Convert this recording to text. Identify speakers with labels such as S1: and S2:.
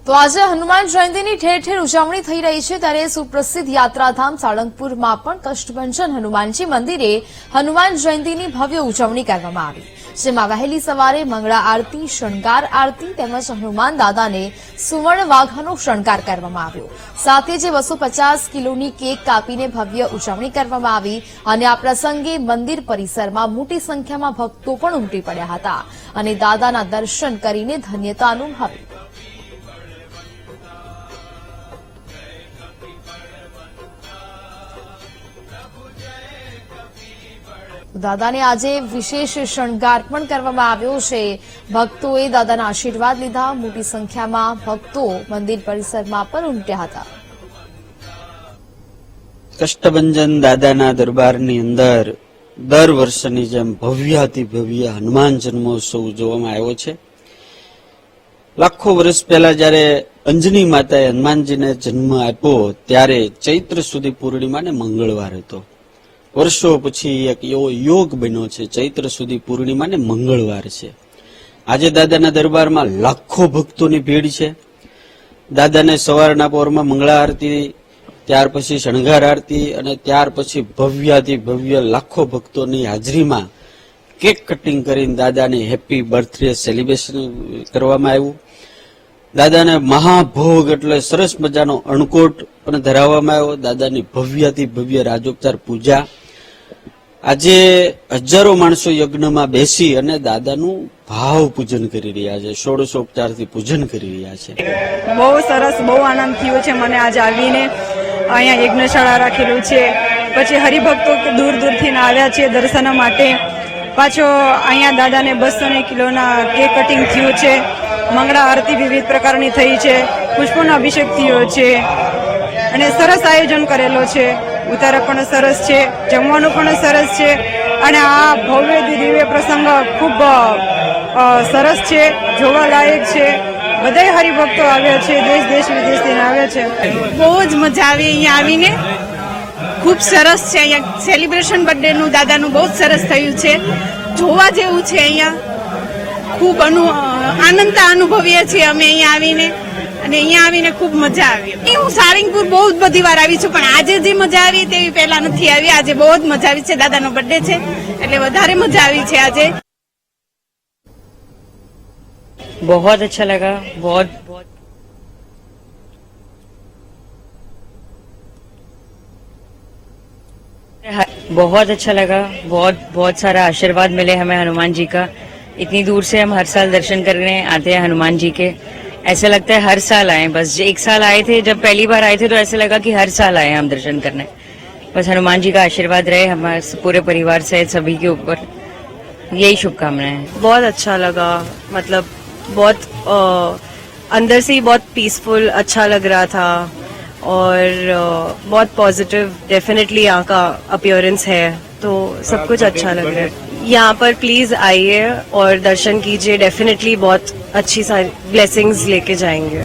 S1: તો આજે હનુમાન જયંતીની ઠેર ઠેર ઉજવણી થઈ રહી છે, ત્યારે સુપ્રસિદ્ધ યાત્રાધામ સાળંગપુરમાં પણ કષ્ટભંજન હનુમાનજી મંદિરે હનુમાન જયંતીની ભવ્ય ઉજવણી કરવામાં આવી, જેમાં વહેલી સવારે મંગળા આરતી, શણગાર આરતી તેમજ હનુમાન દાદાને સુવર્ણ વાઘાનો શણગાર કરવામાં આવ્યો. સાથે જ 250 કિલોની કેક કાપીને ભવ્ય ઉજવણી કરવામાં આવી અને આ પ્રસંગે મંદિર પરિસરમાં મોટી સંખ્યામાં ભક્તો પણ ઉમટી પડ્યા હતા અને દાદાના દર્શન કરીને ધન્યતા અનુભવી. દાદાને આજે વિશેષ શણગાર પણ કરવામાં આવ્યો છે. ભક્તોએ દાદાના આશીર્વાદ લીધા. મોટી સંખ્યામાં ભક્તો મંદિર પરિસરમાં પણ ઉમટ્યા હતા.
S2: કષ્ટભંજન દાદાના દરબારની અંદર દર વર્ષની જેમ ભવ્યાતિ ભવ્ય હનુમાન જન્મોત્સવ ઉજવવામાં આવ્યો છે. લાખો વર્ષ પહેલા જયારે અંજની માતાએ હનુમાનજીને જન્મ આપ્યો ત્યારે ચૈત્ર સુધી પૂર્ણિમાને મંગળવાર હતો. વર્ષો પછી એક એવો યોગ બન્યો છે, ચૈત્ર સુધી પૂર્ણિમા ને મંગળવાર છે. આજે દાદાના દરબારમાં લાખો ભક્તોની ભીડ છે. દાદાને સવારના પહોરમાં મંગળા આરતી, ત્યાર પછી શણગાર આરતી અને ત્યાર પછી ભવ્યાથી ભવ્ય લાખો ભક્તોની હાજરીમાં કેક કટિંગ કરીને દાદાને હેપી બર્થડે સેલિબ્રેશન કરવામાં આવ્યું. દાદાને મહાભોગ એટલે સરસ મજાનો અણકોટ પણ ધરાવવામાં આવ્યો. દાદાની ભવ્યાથી ભવ્ય રાજોપચાર પૂજા. આજે હજારો માણસો યજ્ઞમાં બેસી અને દાદાનું ભાવ પૂજન કરી રહ્યા છે, ષોડશોપચારથી પૂજન કરી રહ્યા છે.
S3: બહુ સરસ, બહુ આનંદ થયો છે મને આજે આવીને. અહીંયા યજ્ઞશાળા રાખેલું છે, પછી હરિભક્તો દૂર દૂરથી આવ્યા છે દર્શન માટે. પાછો અહીંયા દાદાને 200 કિલોના કેક કટિંગ થયું છે. મંગળા આરતી વિવિધ પ્રકારની થઈ છે, પુષ્પોનો અભિષેક થયો છે અને સરસ આયોજન કરેલો છે. ઉતારા પણ સરસ છે, જમવાનું પણ સરસ છે અને આ ભવ્ય દિવ્ય પ્રસંગ ખૂબ સરસ છે, જોવાલાયક છે. બધા હરિભક્તો આવ્યા છે, દેશ વિદેશથી આવ્યા છે.
S4: બહુ જ મજા આવી અહીંયા આવીને. ખૂબ સરસ છે અહીંયા સેલિબ્રેશન બર્થડે નું દાદાનું બહુ જ સરસ થયું છે. જોવા જેવું છે અહીંયા. ખૂબ આનંદતા અનુભવીએ છીએ અમે અહીંયા આવીને અને અહીંયા આવીને ખૂબ મજા આવી. હું સાળંગપુર બહુ જ બધી વાર આવી છું, પણ આજે જે મજા આવી તેવી પહેલા નથી આવી. આજે બહુ જ મજા આવી છે. દાદાનો બર્થડે છે એટલે વધારે મજા આવી છે આજે.
S5: बहुत अच्छा लगा, बहुत अच्छा लगा. बहुत सारा आशीर्वाद मिले हमें हनुमान जी का. इतनी दूर से हम हर साल दर्शन करने आते हैं हनुमान जी के. ऐसा लगता है हर साल आए. बस एक साल आए थे, जब पहली बार आए थे तो ऐसा लगा कि हर साल आए हम दर्शन करने. बस हनुमान जी का आशीर्वाद रहे हमारे पूरे परिवार सहित सभी के ऊपर. यही शुभकामनाएं हैं.
S6: बहुत अच्छा लगा, मतलब बहुत अंदर से ही बहुत पीसफुल अच्छा लग रहा था और बहुत पॉजिटिव डेफिनेटली यहाँ का अपीयरेंस है, तो सब कुछ अच्छा लग रहा है. यहाँ पर प्लीज आइए और दर्शन कीजिए. डेफिनेटली बहुत अच्छी सारी ब्लेसिंग्स लेके जाएंगे.